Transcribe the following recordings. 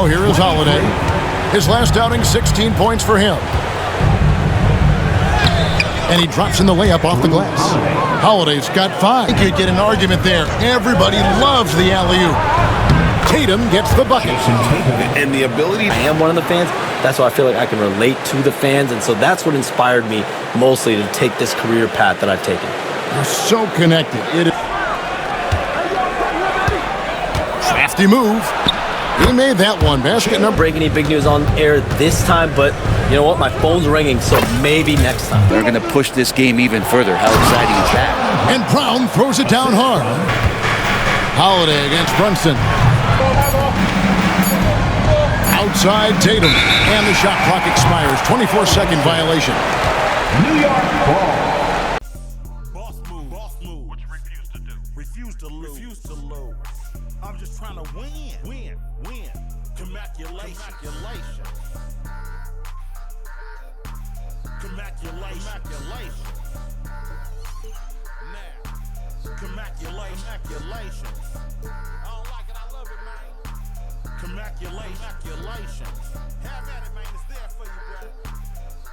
Now here is Holiday. His last outing, 16 points for him. And he drops in the layup off the glass. Holiday's got 5. You could get an argument there. Everybody loves the alley-oop. Tatum gets the bucket. And the ability. I am one of the fans. That's why I feel like I can relate to the fans. And so that's what inspired me mostly to take this career path that I've taken. You're so connected. It is crafty move. He made that one basket. I'm not breaking any big news on air this time, but you know what? My phone's ringing, so maybe next time. They're going to push this game even further. How exciting is that? And Brown throws it down hard. Holiday against Brunson. Outside Tatum. And the shot clock expires. 24-second violation. New York ball. Boss move. What you refuse to do? Refuse to lose. I'm just trying to win. Commaculation. Now. Commaculation. I don't like it. I love it, man. Commaculation. Have at it, man. It's there for you, brother.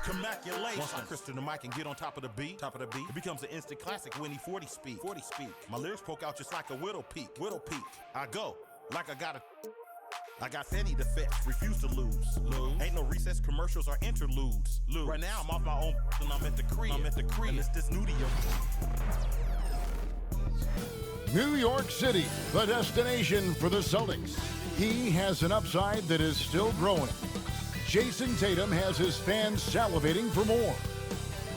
Commaculation. Once I crystal the mic and get on top of the beat, it becomes an instant classic when he 40 speak. My lyrics poke out just like a widow peak. I go like I got Fetty to fetch, refuse to lose. Ain't no recess commercials or interludes. Right now I'm off my own and I'm at the crib. And it's this nudio. New York City, the destination for the Celtics. He has an upside that is still growing. Jason Tatum has his fans salivating for more.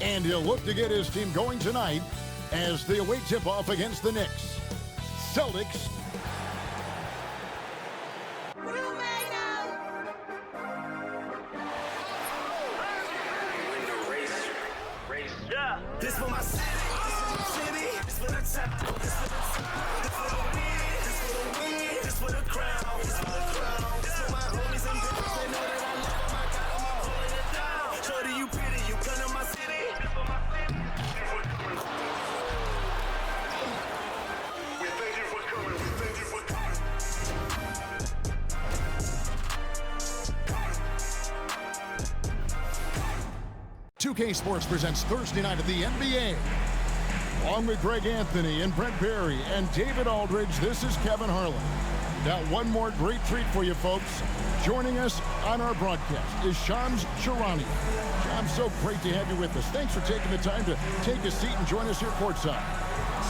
And he'll look to get his team going tonight as they await tip-off against the Knicks. Celtics. This for my city. This for the top. This for the win. This for the crown. This for my homies and bitches. They know that I love them. I got them all holding it down. Shorty, you pretty. You come to my city. This for my city. We thank you for coming. 2K Sports presents Thursday night of the NBA. Along with Greg Anthony and Brent Barry and David Aldridge, this is Kevin Harlan. Got one more great treat for you folks. Joining us on our broadcast is Shams Charania. Shams, so great to have you with us. Thanks for taking the time to take a seat and join us here courtside.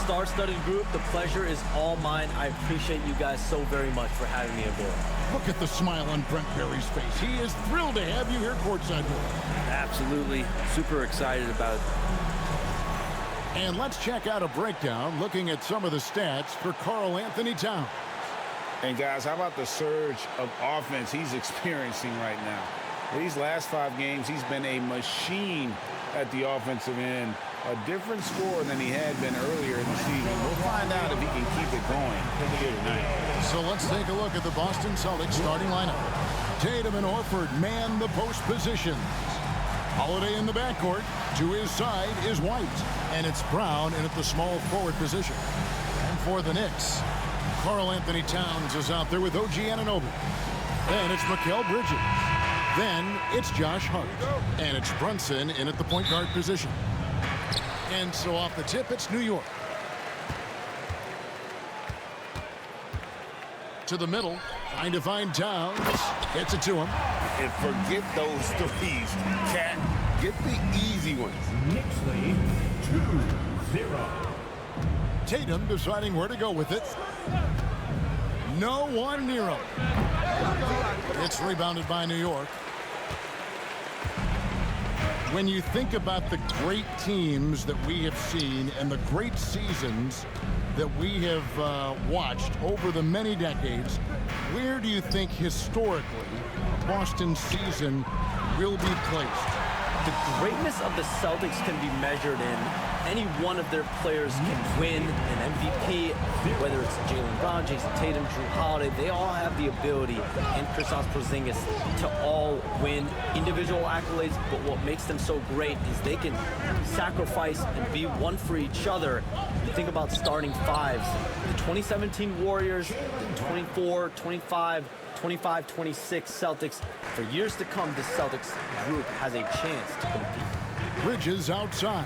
Star-studded group, the pleasure is all mine. I appreciate you guys so very much for having me aboard. Look at the smile on Brent Barry's face. He is thrilled to have you here courtside with us. Absolutely. Super excited about it. And let's check out a breakdown looking at some of the stats for Karl Anthony Towns. And guys, how about the surge of offense he's experiencing right now? These last 5 games, he's been a machine at the offensive end. A different score than he had been earlier in the season. We'll find out if he can keep it going here tonight. So let's take a look at the Boston Celtics starting lineup. Tatum and Horford man the post positions. Holiday in the backcourt. To his side is White. And it's Brown in at the small forward position. And for the Knicks, Karl Anthony Towns is out there with OG Anunoby. Then it's Mikal Bridges. Then it's Josh Hart. And it's Brunson in at the point guard position. And so off the tip, it's New York. To the middle, trying to find Towns. Gets it to him. And forget those threes, Cat. Get the easy ones. Knicks lead 2-0. Tatum deciding where to go with it. No one near him. It's rebounded by New York. When you think about the great teams that we have seen and the great seasons that we have watched over the many decades, where do you think historically Boston's season will be placed? The greatness of the Celtics can be measured in any one of their players can win an MVP, whether it's Jaylen Brown, Jason Tatum, Drew Holiday. They all have the ability, and Kristaps Porzingis, to all win individual accolades, but what makes them so great is they can sacrifice and be one for each other. You think about starting fives. The 2017 Warriors, the 24, 25, 25-26 Celtics. For years to come, this Celtics group has a chance to compete. Bridges outside.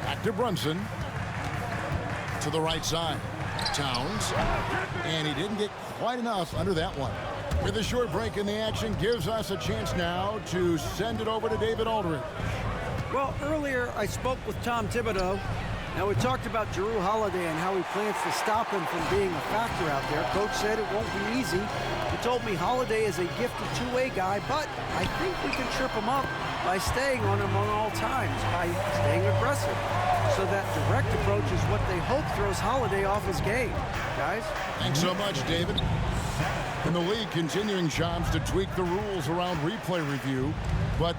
Back to Brunson. To the right side. Towns. And he didn't get quite enough under that one. With a short break in the action, gives us a chance now to send it over to David Aldridge. Well, earlier I spoke with Tom Thibodeau. Now, we talked about Jrue Holiday and how he plans to stop him from being a factor out there. Coach said it won't be easy. He told me Holiday is a gifted two-way guy, but I think we can trip him up by staying on him on all times, by staying aggressive. So that direct approach is what they hope throws Holiday off his game. Guys? Thanks so much, David. And the league continuing, Shams, to tweak the rules around replay review. But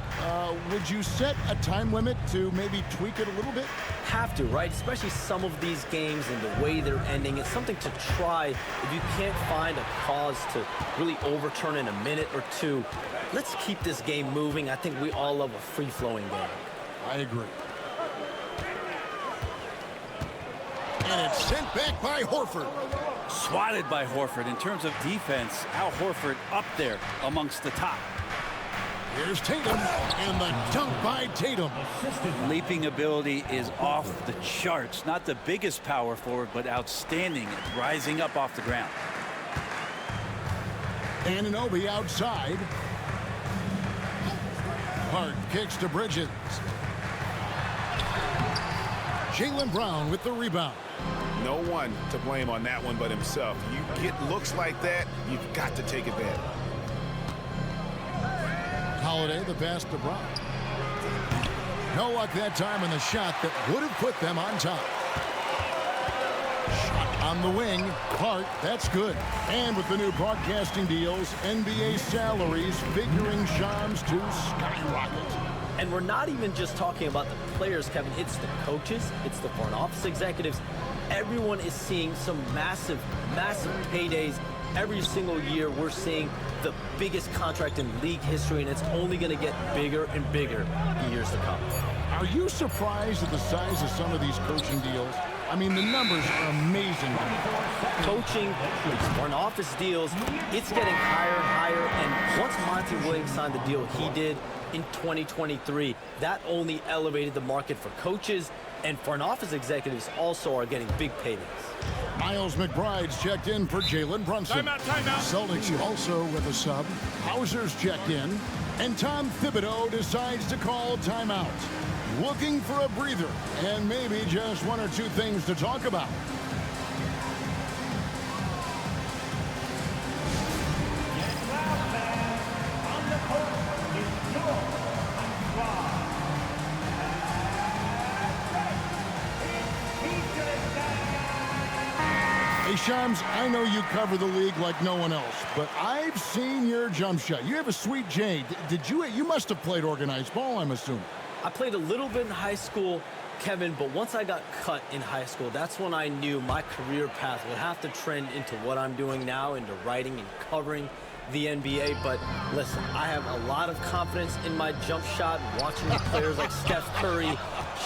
would you set a time limit to maybe tweak it a little bit? Have to, right? Especially some of these games and the way they're ending. It's something to try. If you can't find a cause to really overturn in a minute or two, let's keep this game moving. I think we all love a free-flowing game. I agree. And it's sent back by Horford. Swatted by Horford. In terms of defense, Al Horford up there amongst the top. Here's Tatum, and the dunk by Tatum. Leaping ability is off the charts. Not the biggest power forward, but outstanding at rising up off the ground. Anunoby outside. Hart kicks to Bridges. Jaylen Brown with the rebound. No one to blame on that one but himself. You get looks like that, you've got to take advantage. Holiday, the pass to Brown. No luck that time in the shot that would have put them on top. Shot on the wing. Hart, that's good. And with the new broadcasting deals, NBA salaries figuring Shams to skyrocket. And we're not even just talking about the players, Kevin. It's the coaches. It's the front office executives. Everyone is seeing some massive, massive paydays. Every single year, we're seeing the biggest contract in league history, and it's only going to get bigger and bigger in years to come. Are you surprised at the size of some of these coaching deals? I mean, the numbers are amazing. Coaching, these front office deals, it's getting higher and higher. And once Monty Williams signed the deal he did in 2023, that only elevated the market for coaches, and front office executives also are getting big paydays. Miles McBride's checked in for Jalen Brunson. Timeout. Celtics also with a sub. Hauser's checked in. And Tom Thibodeau decides to call timeout. Looking for a breather and maybe just one or two things to talk about. Hey, Shams, I know you cover the league like no one else, but I've seen your jump shot. You have a sweet J. You must have played organized ball, I'm assuming. I played a little bit in high school, Kevin, but once I got cut in high school, that's when I knew my career path would have to trend into what I'm doing now, into writing and covering the NBA. But listen, I have a lot of confidence in my jump shot, watching the players like Steph Curry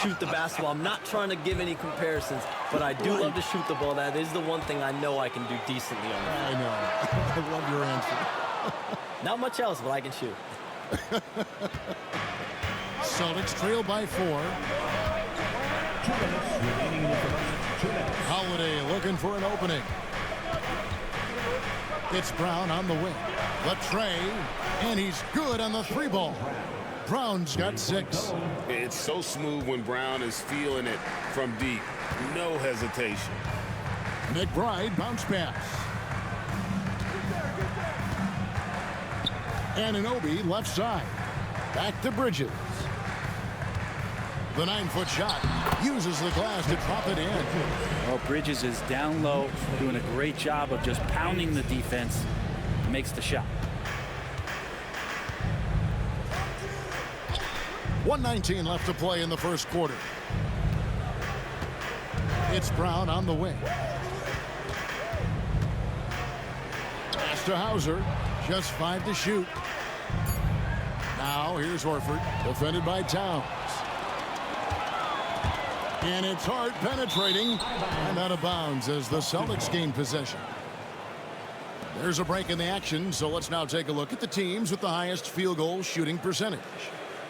shoot the basketball. I'm not trying to give any comparisons, but I do love to shoot the ball. That is the one thing I know I can do decently on the I know. I love your answer. Not much else, but I can shoot. Celtics trail by 4. 2 minutes remaining in the first. 2 minutes. Holiday looking for an opening. It's Brown on the wing. The tray, and he's good on the 3-ball. Brown's got 6. It's so smooth when Brown is feeling it from deep. No hesitation. McBride bounce pass. Anunoby left side. Back to Bridges. The 9-foot shot uses the glass to drop it in. Well, Bridges is down low, doing a great job of just pounding the defense. Makes the shot. 1:19 left to play in the first quarter. It's Brown on the wing. Pass to Hauser. Just 5 to shoot. Now here's Horford, defended by Towns. And it's hard penetrating and out of bounds as the Celtics gain possession. There's a break in the action, so let's now take a look at the teams with the highest field goal shooting percentage.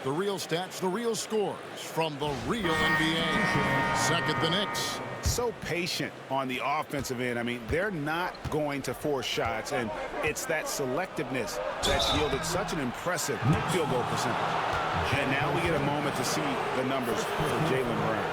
The real stats, the real scores from the real NBA. Second, the Knicks. So patient on the offensive end. I mean, they're not going to force shots, and it's that selectiveness that's yielded such an impressive field goal percentage. And now we get a moment to see the numbers for Jaylen Brown.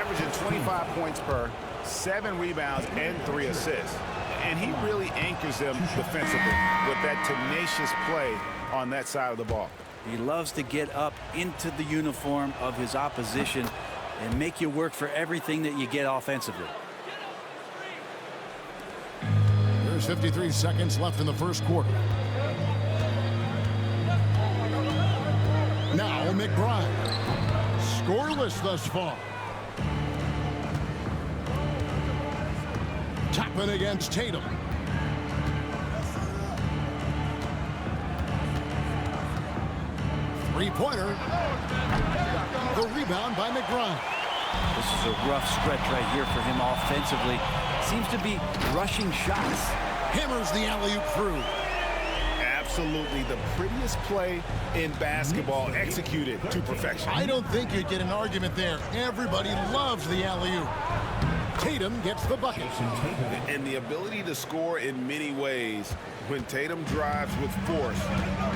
Averaging 25 points per, 7 rebounds, and 3 assists. And he really anchors them defensively with that tenacious play on that side of the ball. He loves to get up into the uniform of his opposition and make you work for everything that you get offensively. There's 53 seconds left in the first quarter. Now McBride. Scoreless thus far. Toppin against Tatum. Three-pointer. The rebound by McBride. This is a rough stretch right here for him offensively. Seems to be rushing shots. Hammers the alley-oop through. Absolutely the prettiest play in basketball, executed to perfection. I don't think you'd get an argument there. Everybody loves the alley-oop. Tatum gets the bucket. And the ability to score in many ways when Tatum drives with force,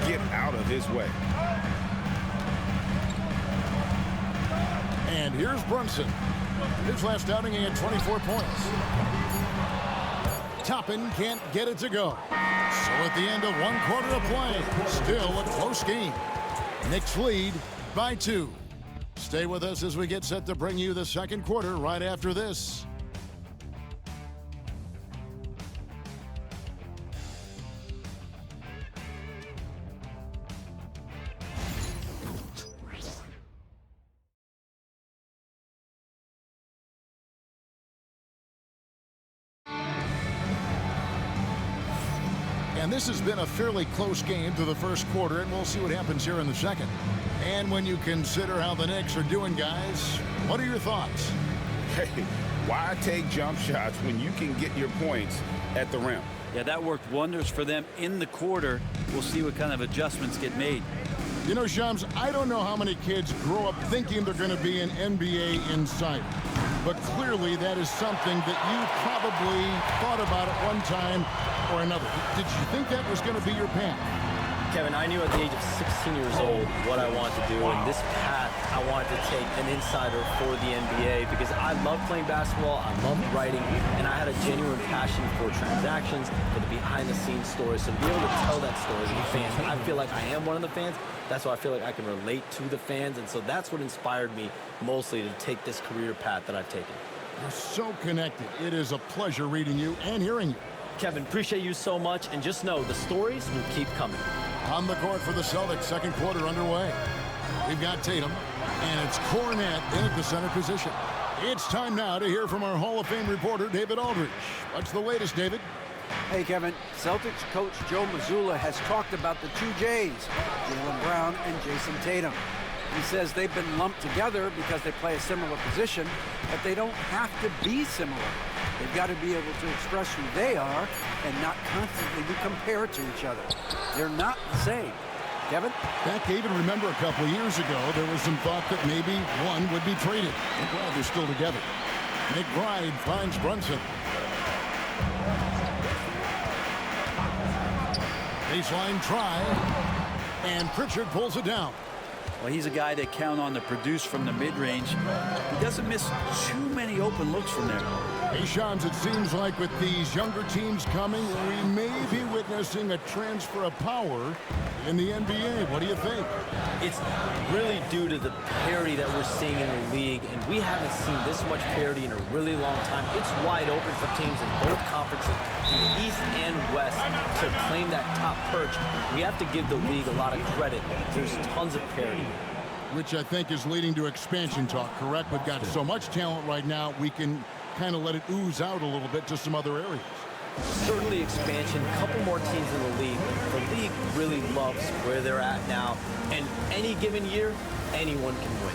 get out of his way. And here's Brunson. His last outing, he had 24 points. Toppin can't get it to go. So at the end of 1 quarter of play, still a close game. Knicks lead by 2. Stay with us as we get set to bring you the second quarter right after this. And this has been a fairly close game to the first quarter, and we'll see what happens here in the second. And when you consider how the Knicks are doing, guys, what are your thoughts? Hey, why take jump shots when you can get your points at the rim? Yeah, that worked wonders for them in the quarter. We'll see what kind of adjustments get made. You know, Shams, I don't know how many kids grow up thinking they're going to be an NBA insider. But clearly that is something that you probably thought about at one time or another. Did you think that was going to be your path? Kevin, I knew at the age of 16 years old what I wanted to do, and this path I wanted to take an insider for the NBA because I love playing basketball, I love writing, and I had a genuine passion for transactions, for the behind-the-scenes stories. So to be able to tell that story to the fans, I feel like I am one of the fans. That's why I feel like I can relate to the fans, and so that's what inspired me mostly to take this career path that I've taken. You're so connected. It is a pleasure reading you and hearing you. Kevin, appreciate you so much, and just know the stories will keep coming. On the court for the Celtics, second quarter underway. We've got Tatum, and it's Cornette in at the center position. It's time now to hear from our Hall of Fame reporter, David Aldridge. What's the latest, David? Hey, Kevin. Celtics coach Joe Mazzulla has talked about the two J's, Jaylen Brown and Jason Tatum. He says they've been lumped together because they play a similar position, but they don't have to be similar. They've got to be able to express who they are and not constantly be compared to each other. They're not the same. Kevin? Back, David, remember a couple of years ago, there was some thought that maybe one would be traded. I'm glad they're still together. McBride finds Brunson. Baseline try, and Pritchard pulls it down. Well, he's a guy that count on to produce from the mid-range. He doesn't miss too many open looks from there. Hey, Shams, it seems like with these younger teams coming, we may be witnessing a transfer of power in the NBA. What do you think? It's really due to the parity that we're seeing in the league, and we haven't seen this much parity in a really long time. It's wide open for teams in both conferences, the East and West, to claim that top perch. We have to give the league a lot of credit. There's tons of parity. Which I think is leading to expansion talk, correct? We've got so much talent right now, we can kind of let it ooze out a little bit to some other areas. Certainly expansion, a couple more teams in the league. The league really loves where they're at now, and any given year, anyone can win.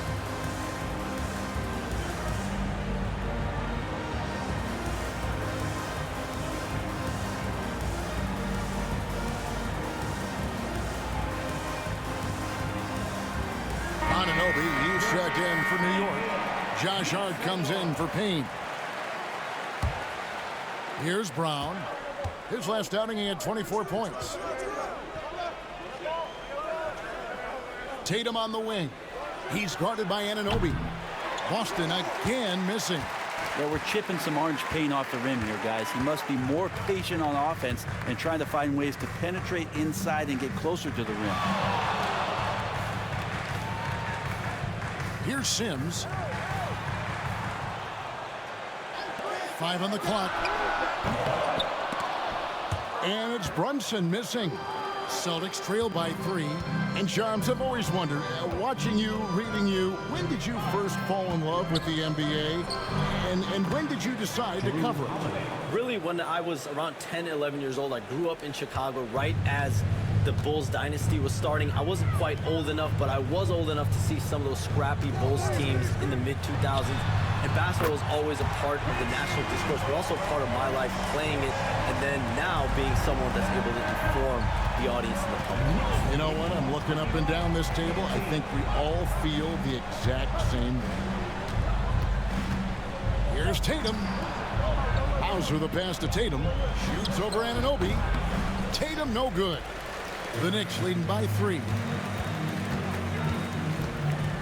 Anunoby, you check in for New York. Josh Hart comes in for Payne. Here's Brown. His last outing, he had 24 points. Tatum on the wing. He's guarded by Anunoby. Boston again missing. Well, we're chipping some orange paint off the rim here, guys. He must be more patient on offense and trying to find ways to penetrate inside and get closer to the rim. Here's Sims. 5 on the clock. And it's Brunson missing. Celtics trail by 3. And Charms, I've always wondered, watching you, reading you, when did you first fall in love with the NBA? And when did you decide to cover it? Really, when I was around 10, 11 years old, I grew up in Chicago right as the Bulls dynasty was starting. I wasn't quite old enough, but I was old enough to see some of those scrappy Bulls teams in the mid-2000s. And basketball was always a part of the national discourse, but also part of my life playing it, and then now being someone that's able to inform the audience and the public. You know what? I'm looking up and down this table. I think we all feel the exact same way. Here's Tatum. Hauser the pass to Tatum. Shoots over Anunoby. Tatum no good. The Knicks leading by 3.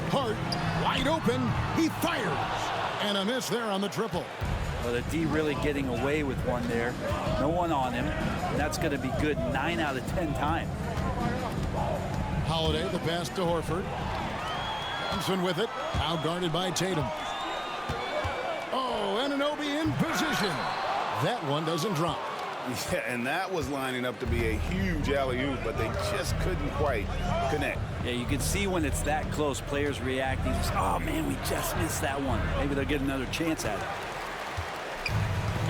Hart wide open. He fires. And a miss there on the triple. Well, the D really getting away with one there. No one on him. And that's going to be good 9 out of 10 times. Holiday, the pass to Horford. Thompson with it. Now guarded by Tatum. Oh, Anunoby in position. That one doesn't drop. Yeah, and that was lining up to be a huge alley-oop, but they just couldn't quite connect. Yeah, you can see when it's that close, players reacting. Oh, man, we just missed that one. Maybe they'll get another chance at it.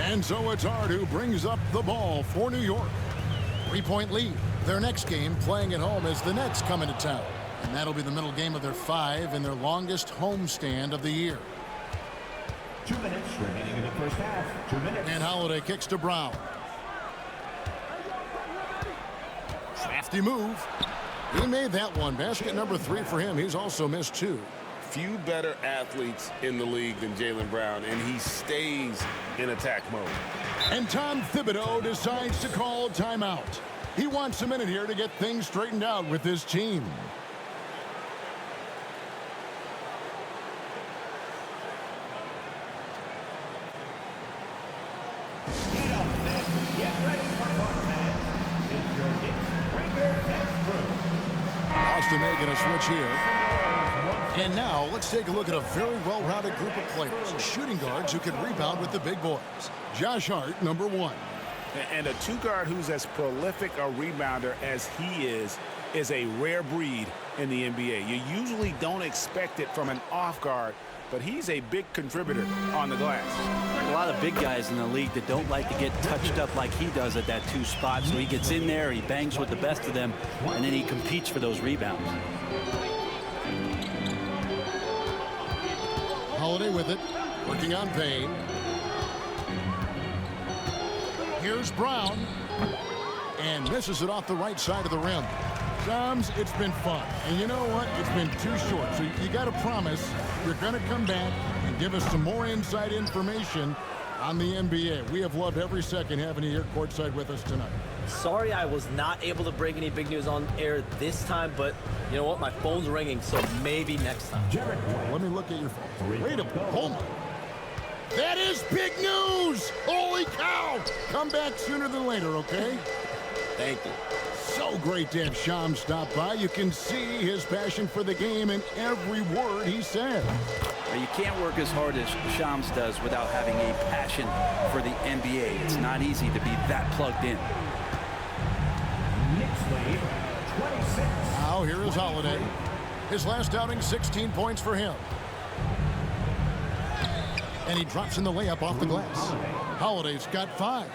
And so it's Hart who brings up the ball for New York. 3-point lead. Their next game playing at home as the Nets come into town. And that'll be the middle game of their 5 and their longest homestand of the year. 2 minutes remaining in the first half. 2 minutes. And Holiday kicks to Brown. Crafty move. He made that one. Basket number 3 for him. He's also missed 2. Few better athletes in the league than Jaylen Brown, and he stays in attack mode. And Tom Thibodeau decides to call timeout. He wants a minute here to get things straightened out with his team. Boston making a switch here. And now let's take a look at a very well-rounded group of players. Shooting guards who can rebound with the big boys. Josh Hart, number 1. And a 2-guard who's as prolific a rebounder as he is a rare breed in the NBA. You usually don't expect it from an off guard, but he's a big contributor on the glass. A lot of big guys in the league that don't like to get touched up like he does at that 2 spot. So he gets in there, he bangs with the best of them, and then he competes for those rebounds. Holiday with it, working on Payne. Here's Brown, and misses it off the right side of the rim. Shams, it's been fun, and you know what? It's been too short, so you got to promise you're going to come back and give us some more inside information on the NBA. We have loved every second having you here courtside with us tonight. Sorry I was not able to break any big news on air this time, but you know what? My phone's ringing, so maybe next time. Let me look at your phone. Wait a minute. Hold on. That is big news! Holy cow! Come back sooner than later, okay? Thank you. So great to have Shams stop by. You can see his passion for the game in every word he says. You can't work as hard as Shams does without having a passion for the NBA. It's not easy to be that plugged in. Now here is Holiday. His last outing, 16 points for him. And he drops in the layup off the glass. Holiday's got 5.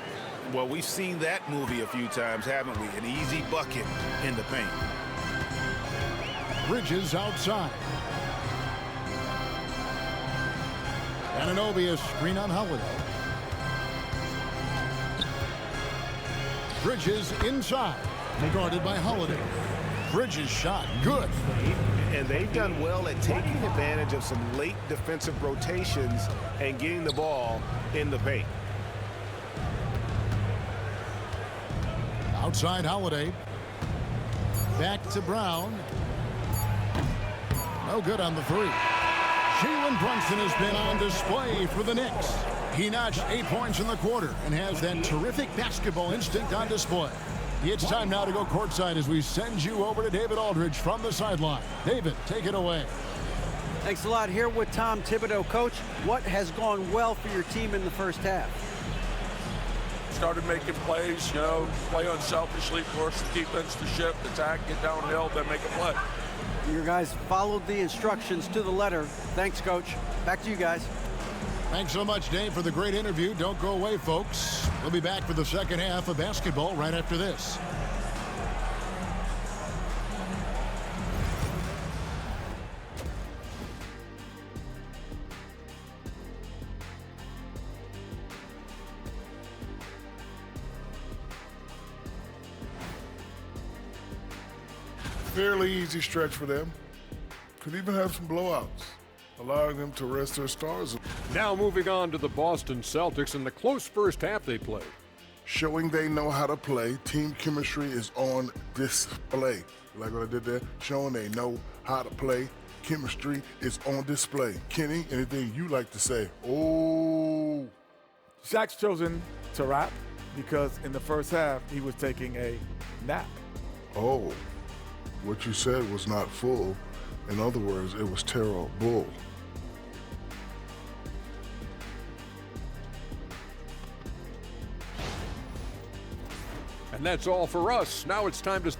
Well, we've seen that movie a few times, haven't we? An easy bucket in the paint. Bridges outside. Anunoby is screen on Holiday. Bridges inside, guarded by Holiday. Bridges shot, good. And they've done well at taking advantage of some late defensive rotations and getting the ball in the paint. Outside Holiday. Back to Brown. No good on the three. Jalen Brunson has been on display for the Knicks. He notched 8 points in the quarter and has that terrific basketball instinct on display. It's time now to go courtside as we send you over to David Aldridge from the sideline. David, take it away. Thanks a lot. Here with Tom Thibodeau. Coach, what has gone well for your team in the first half? Started making plays, play unselfishly, force the defense to shift, attack, get downhill, then make a play. Your guys followed the instructions to the letter. Thanks, Coach. Back to you guys. Thanks so much, Dave, for the great interview. Don't go away, folks. We'll be back for the second half of basketball right after this. Fairly easy stretch for them. Could even have some blowouts, allowing them to rest their stars. Now moving on to the Boston Celtics in the close first half they played. Showing they know how to play. Team chemistry is on display. Like what I did there? Showing they know how to play. Chemistry is on display. Kenny, anything you like to say? Oh. Shaq's chosen to rap because in the first half he was taking a nap. Oh. What you said was not full. In other words, it was terrible. And that's all for us. Now it's time to...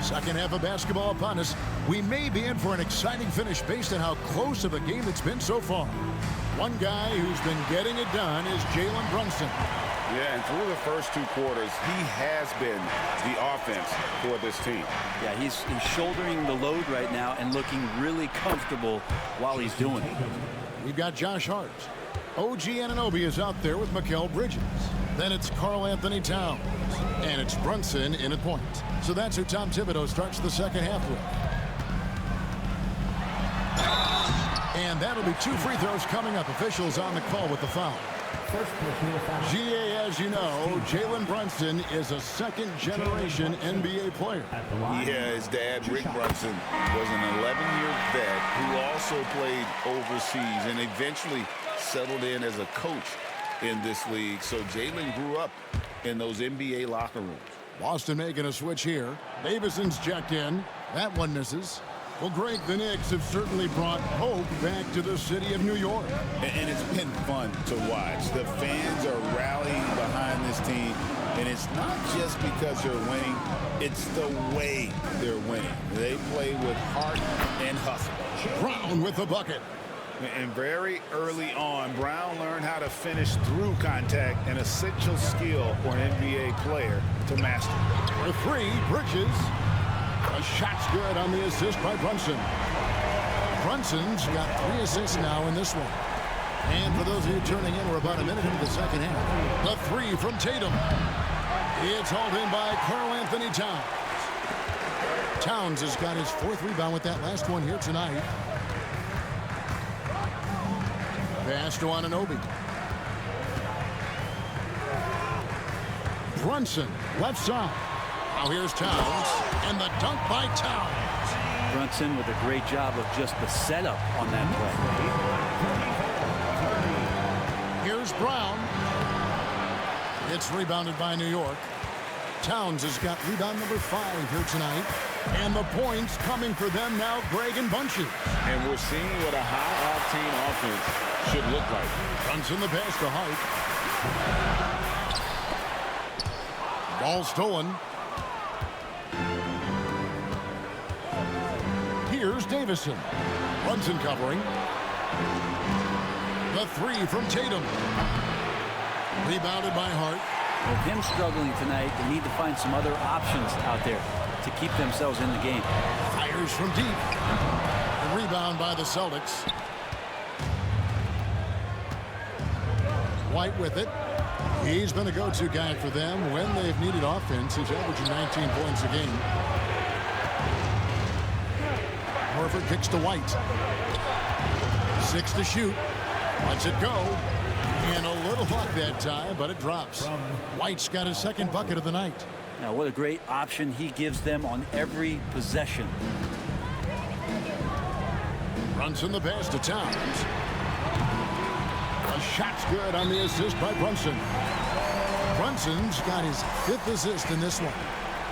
Second half of basketball upon us. We may be in for an exciting finish based on how close of a game it's been so far. One guy who's been getting it done is Jalen Brunson. Yeah, and through the first 2 quarters, he has been the offense for this team. Yeah, he's shouldering the load right now and looking really comfortable while he's doing it. We've got Josh Hart. OG Anunoby is out there with Mikal Bridges. Then it's Karl Anthony Towns. And it's Brunson in at point. So that's who Tom Thibodeau starts the second half with. And that'll be 2 free throws coming up. Officials on the call with the foul. GA, as you know, Jalen Brunson is a second-generation NBA player. Yeah, his dad, Rick Brunson, was an 11-year vet who also played overseas and eventually settled in as a coach in this league. So Jalen grew up in those NBA locker rooms. Boston making a switch here. Davison's checked in. That one misses. Well, Greg, the Knicks have certainly brought hope back to the city of New York. And it's been fun to watch. The fans are rallying behind this team. And it's not just because they're winning. It's the way they're winning. They play with heart and hustle. Brown with the bucket. And very early on, Brown learned how to finish through contact, an essential skill for an NBA player to master. For 3, Bridges. A shot's good on the assist by Brunson. Brunson's got 3 assists now in this one. And for those of you turning in, we're about a minute into the second half. The 3 from Tatum. It's hauled in by Karl Anthony Towns. Towns has got his 4th rebound with that last one here tonight. Pass to Anunoby. Brunson, left side. Now here's Towns, and the dunk by Towns. Brunson with a great job of just the setup on that play. Here's Brown. It's rebounded by New York. Towns has got rebound number 5 here tonight. And the points coming for them now, Greg and Bunches. And we're seeing what a high-octane offense should look like. Brunson the pass to Hart. Ball stolen. Here's Davison. Brunson covering. The 3 from Tatum. Rebounded by Hart. With him struggling tonight, they need to find some other options out there to keep themselves in the game. Fires from deep. The rebound by the Celtics. White with it. He's been a go-to guy for them when they've needed offense. He's averaging 19 points a game. Horford kicks to White. 6 to shoot. Lets it go. And a little luck that time, but it drops. White's got his second bucket of the night. Now, what a great option he gives them on every possession. Brunson the pass to Towns. A shot's good on the assist by Brunson. Brunson's got his 5th assist in this one.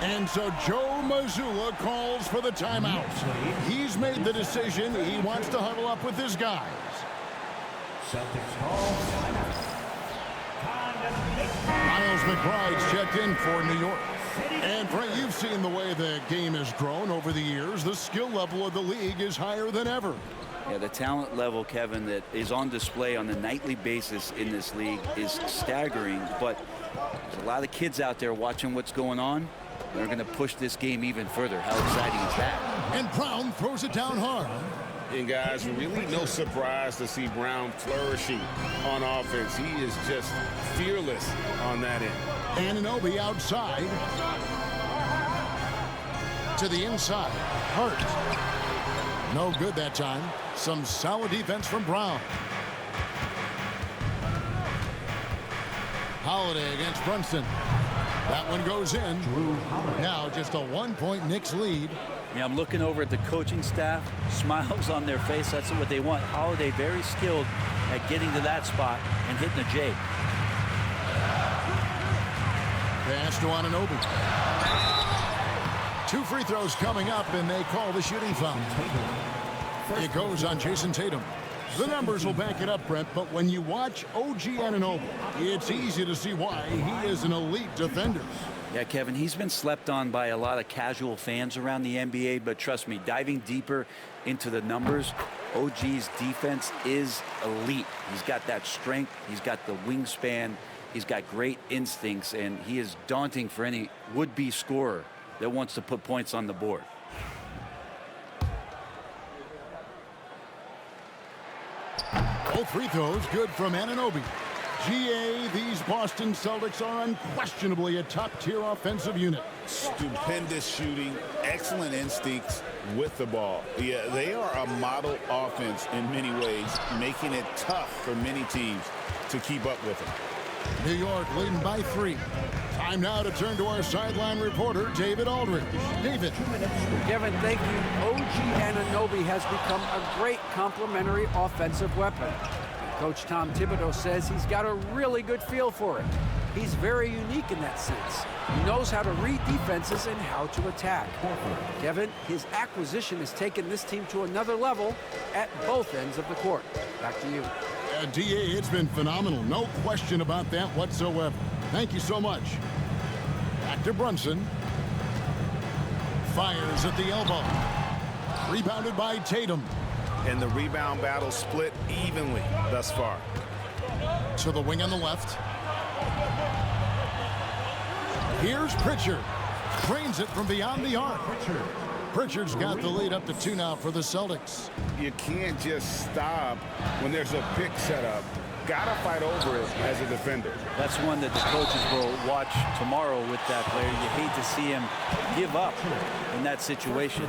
And so Joe Mazzulla calls for the timeout. He's made the decision. He wants to huddle up with his guys. Miles McBride's checked in for New York. And Brent, you've seen the way the game has grown over the years. The skill level of the league is higher than ever. Yeah, the talent level, Kevin, that is on display on a nightly basis in this league is staggering. But there's a lot of kids out there watching what's going on. They're going to push this game even further. How exciting is that? And Brown throws it down hard. And guys, really no surprise to see Brown flourishing on offense. He is just fearless on that end. Anunoby outside. To the inside. Hurt. No good that time. Some solid defense from Brown. Holiday against Brunson. That one goes in. Now just a 1-point Knicks lead. Yeah, I'm looking over at the coaching staff. Smiles on their face. That's what they want. Holiday very skilled at getting to that spot and hitting a J. Pass to Anunoby. 2 free throws coming up, and they call the shooting foul. It goes on Jason Tatum. The numbers will back it up, Brent, but when you watch OG Anunoby, it's easy to see why he is an elite defender. Yeah, Kevin, he's been slept on by a lot of casual fans around the NBA, but trust me, diving deeper into the numbers, OG's defense is elite. He's got that strength, he's got the wingspan, he's got great instincts, and he is daunting for any would-be scorer that wants to put points on the board. Both free throws good from Anunoby. GA, these Boston Celtics are unquestionably a top-tier offensive unit. Stupendous shooting, excellent instincts with the ball. Yeah, they are a model offense in many ways, making it tough for many teams to keep up with them. New York leading by 3. Time now to turn to our sideline reporter, David Aldridge. David. Kevin, thank you. OG Anunoby has become a great complementary offensive weapon. Coach Tom Thibodeau says he's got a really good feel for it. He's very unique in that sense. He knows how to read defenses and how to attack. Kevin, his acquisition has taken this team to another level at both ends of the court. Back to you. DA, it's been phenomenal. No question about that whatsoever. Thank you so much. Back to Brunson. Fires at the elbow. Rebounded by Tatum. And the rebound battle split evenly thus far. To the wing on the left. Here's Pritchard. Drains it from beyond the arc. Pritchard's got the lead up to 2 now for the Celtics. You can't just stop when there's a pick set up. Gotta fight over it as a defender. That's one that the coaches will watch tomorrow with that player. You hate to see him give up in that situation.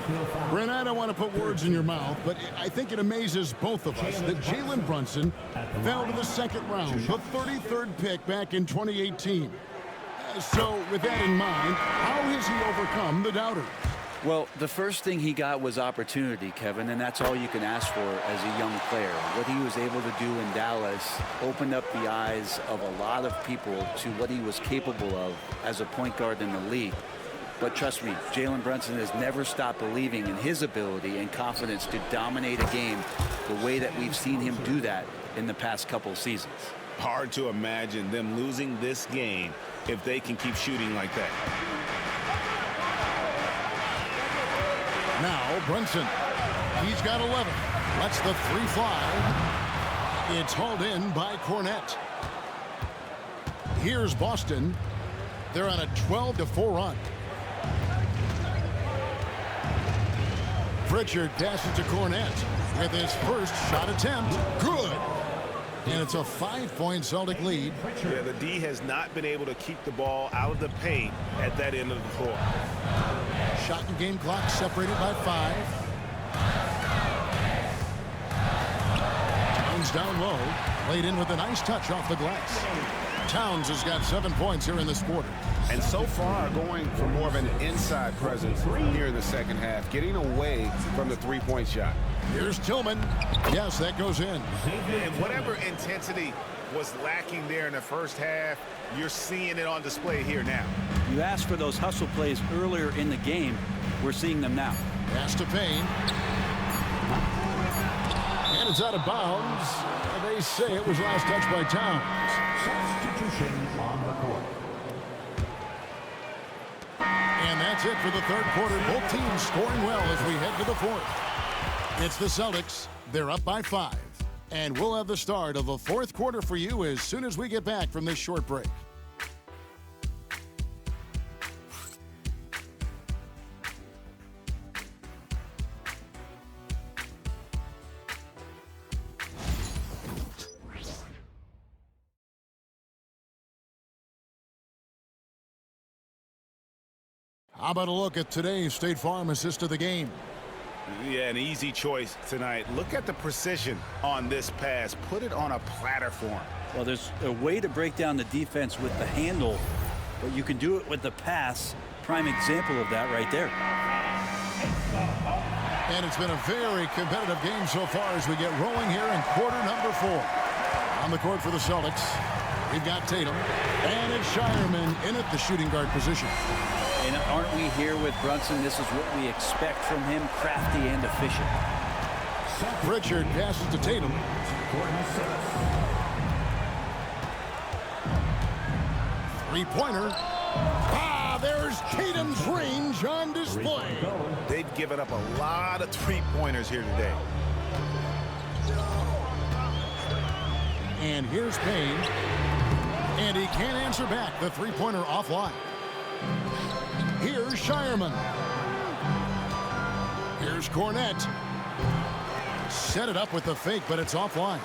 Brent, I don't want to put words in your mouth, but I think it amazes both of us that Jalen Brunson fell to the second round, the 33rd pick back in 2018. So with that in mind, how has he overcome the doubters? Well, the first thing he got was opportunity, Kevin, and that's all you can ask for as a young player. What he was able to do in Dallas opened up the eyes of a lot of people to what he was capable of as a point guard in the league. But trust me, Jalen Brunson has never stopped believing in his ability and confidence to dominate a game the way that we've seen him do that in the past couple of seasons. Hard to imagine them losing this game if they can keep shooting like that. Now Brunson, he's got 11. Lets the 3 fly. It's hauled in by Cornette. Here's Boston. They're on a 12-4 run. Pritchard passes to Cornette with his first shot attempt. Good. And it's a 5-point Celtic lead. Yeah, the D has not been able to keep the ball out of the paint at that end of the floor. Shot and game clock separated by 5. Towns down low. Laid in with a nice touch off the glass. Towns has got 7 points here in this quarter. And so far going for more of an inside presence here in the second half, getting away from the three-point shot. Here's Tillman. Yes, that goes in. And whatever intensity was lacking there in the first half, you're seeing it on display here now. You asked for those hustle plays earlier in the game. We're seeing them now. Pass to Payne. And it's out of bounds. They say it was last touched by Towns. Substitution on the court. And that's it for the third quarter. Both teams scoring well as we head to the fourth. It's the Celtics. They're up by 5. And we'll have the start of the fourth quarter for you as soon as we get back from this short break. How about a look at today's State Farm assist of the game? Yeah, an easy choice tonight. Look at the precision on this pass. Put it on a platter form. Well, there's a way to break down the defense with the handle, but you can do it with the pass. Prime example of that right there. And it's been a very competitive game so far as we get rolling here in quarter number 4. On the court for the Celtics, we've got Tatum, and it's Shireman in at the shooting guard position. And aren't we here with Brunson? This is what we expect from him, crafty and efficient. Pritchard passes to Tatum. Three-pointer. There's Tatum's range on display. They've given up a lot of three-pointers here today. And here's Payne. And he can't answer back. The three-pointer offline. Here's Shireman. Here's Cornette. Set it up with the fake, but it's offline.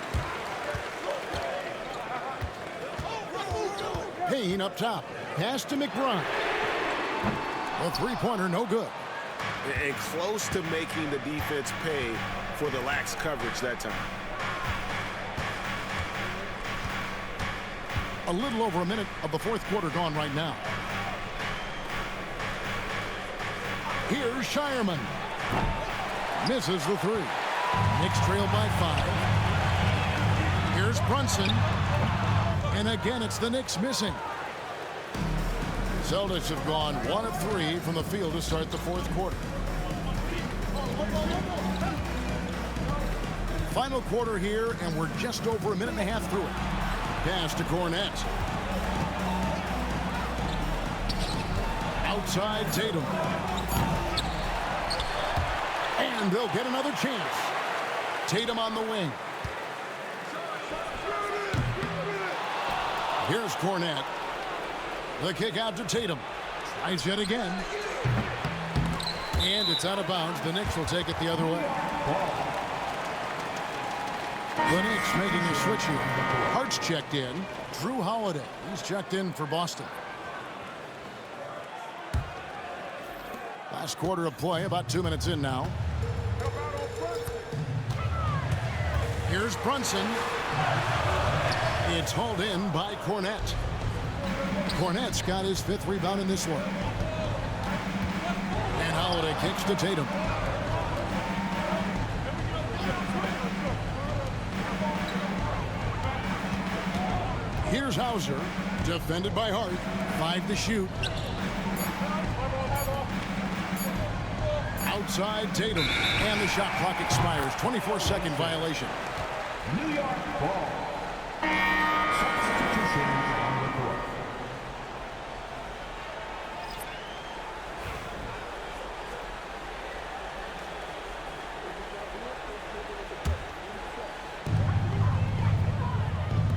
Payne up top. Pass to McBride. The three-pointer no good. And close to making the defense pay for the lax coverage that time. A little over a minute of the fourth quarter gone right now. Here's Shireman. Misses the three. Knicks trail by 5. Here's Brunson. And again, it's the Knicks missing. Celtics have gone 1 of 3 from the field to start the fourth quarter. Final quarter here, and we're just over a minute and a half through it. Pass to Cornette. Outside Tatum. And they'll get another chance. Tatum on the wing. Here's Cornette. The kick out to Tatum. Tries yet again. And it's out of bounds. The Knicks will take it the other way. The Knicks making a switch here. Hart's checked in. Drew Holiday. He's checked in for Boston. Last quarter of play, about 2 minutes in now. Here's Brunson. It's hauled in by Cornette. Cornette's got his 5th rebound in this one. And Holiday kicks to Tatum. Here's Hauser, defended by Hart. 5 to shoot. Outside Tatum. And the shot clock expires. 24-second violation. New York ball. Substitution on the court.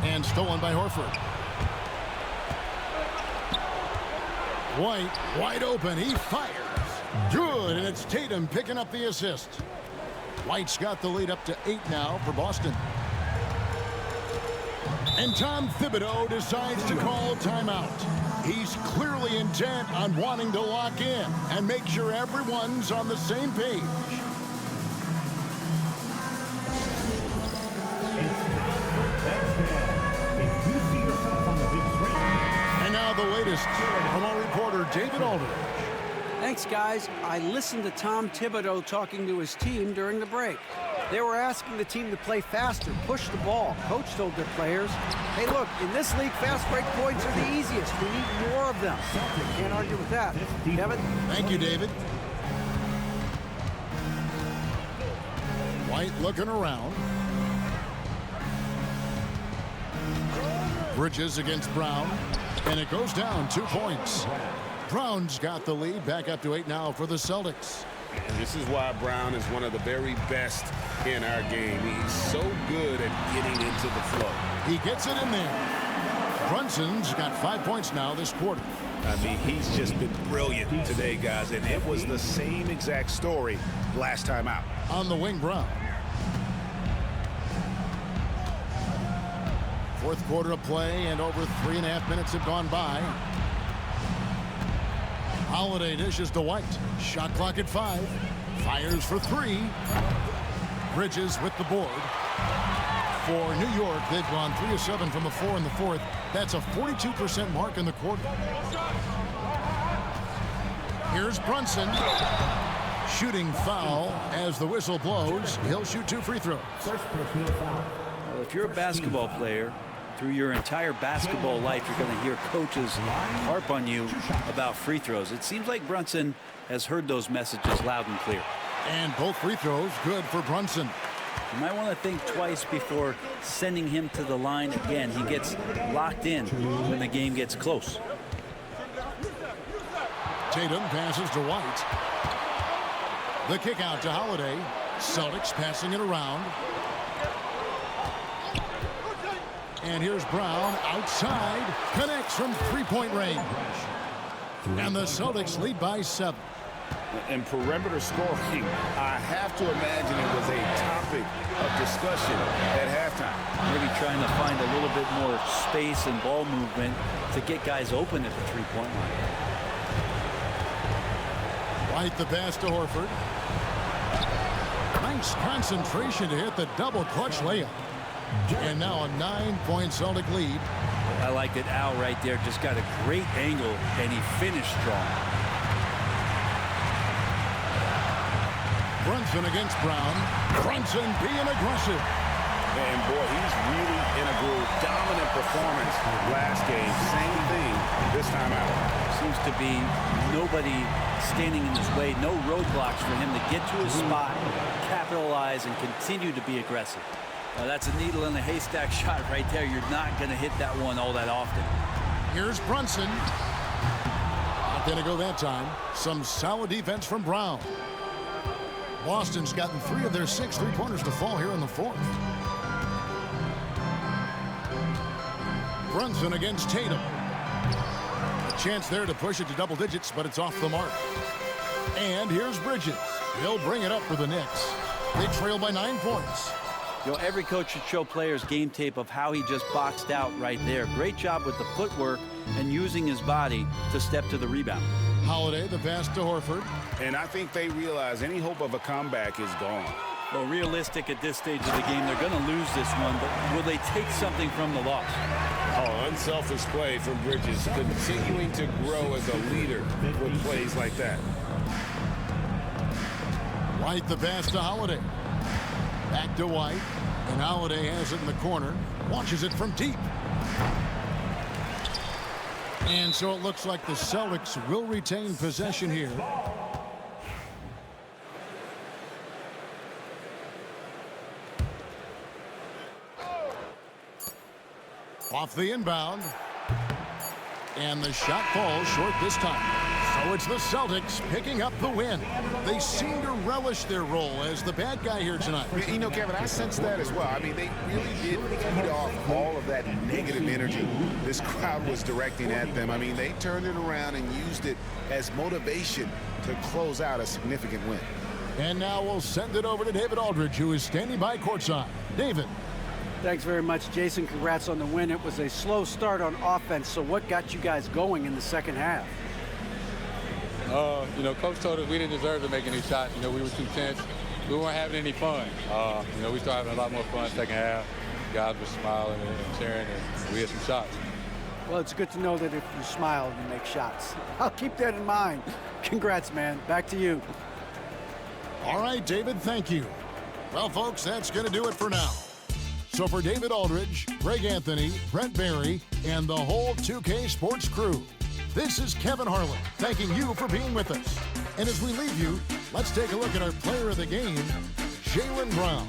And stolen by Horford. White, wide open. He fires. Good, and it's Tatum picking up the assist. White's got the lead up to 8 now for Boston. And Tom Thibodeau decides to call a timeout. He's clearly intent on wanting to lock in and make sure everyone's on the same page. And now the latest from our reporter, David Aldridge. Thanks, guys. I listened to Tom Thibodeau talking to his team during the break. They were asking the team to play faster, push the ball. Coach told their players, hey, look, in this league, fast break points are the easiest. We need more of them. Can't argue with that. Kevin? Thank you, David. White looking around. Bridges against Brown. And it goes down 2 points. Brown's got the lead, back up to 8 now for the Celtics. And this is why Brown is one of the very best in our game. He's so good at getting into the flow. He gets it in there. Brunson's got 5 points now this quarter. I mean, he's just been brilliant today, guys, and it was the same exact story last time out. On the wing, Brown. Fourth quarter of play, and over 3.5 minutes have gone by. Holiday dishes to White. Shot clock at 5. Fires for 3. Bridges with the board. For New York, they've gone 3 of 7 from the 4 in the fourth. That's a 42% mark in the quarter. Here's Brunson. Shooting foul as the whistle blows. He'll shoot 2 free throws. Well, if you're a basketball player, through your entire basketball life, you're going to hear coaches harp on you about free throws. It seems like Brunson has heard those messages loud and clear. And both free throws good for Brunson. You might want to think twice before sending him to the line again. He gets locked in when the game gets close. Tatum passes to White. The kick out to Holiday. Celtics passing it around. And here's Brown outside. Connects from three-point range. And the Celtics lead by 7. In perimeter scoring, I have to imagine it was a topic of discussion at halftime. Maybe trying to find a little bit more space and ball movement to get guys open at the three-point line. White the pass to Horford. Nice concentration to hit the double clutch layup. And now a 9-point Celtic lead. I like that Al right there just got a great angle, and he finished strong. Brunson against Brown. Brunson being aggressive. And boy, he's really in a groove. Dominant performance last game. Same thing this time out. Seems to be nobody standing in his way. No roadblocks for him to get to his spot, capitalize, and continue to be aggressive. That's a needle in a haystack shot right there. You're not going to hit that one all that often. Here's Brunson. Not going to go that time. Some solid defense from Brown. Boston's gotten 3 of their 6 three-pointers to fall here in the fourth. Brunson against Tatum. A chance there to push it to double digits, but it's off the mark. And here's Bridges. He'll bring it up for the Knicks. They trail by 9 points. You know, every coach should show players game tape of how he just boxed out right there. Great job with the footwork and using his body to step to the rebound. Holiday, the pass to Horford. And I think they realize any hope of a comeback is gone. Well, realistic at this stage of the game, they're going to lose this one, but will they take something from the loss? Oh, unselfish play from Bridges, continuing to grow as a leader with plays like that. White the pass to Holiday. Back to White, and Holiday has it in the corner. Launches it from deep. And so it looks like the Celtics will retain possession here. Off the inbound. And the shot falls short this time. So it's the Celtics picking up the win. They seem to relish their role as the bad guy here tonight. You know, Kevin, I sense that as well. I mean, they really did feed off all of that negative energy this crowd was directing at them. I mean, they turned it around and used it as motivation to close out a significant win. And now we'll send it over to David Aldridge, who is standing by courtside. David. Thanks very much, Jason. Congrats on the win. It was a slow start on offense, so what got you guys going in the second half? You know, Coach told us we didn't deserve to make any shots. You know, we were too tense. We weren't having any fun. You know, we started having a lot more fun second half. Guys were smiling and cheering, and we had some shots. Well, it's good to know that if you smile, you make shots. I'll keep that in mind. Congrats, man. Back to you. All right, David, thank you. Well, folks, that's going to do it for now. So for David Aldridge, Greg Anthony, Brent Barry, and the whole 2K Sports crew, this is Kevin Harlan thanking you for being with us. And as we leave you, let's take a look at our player of the game, Jaylen Brown.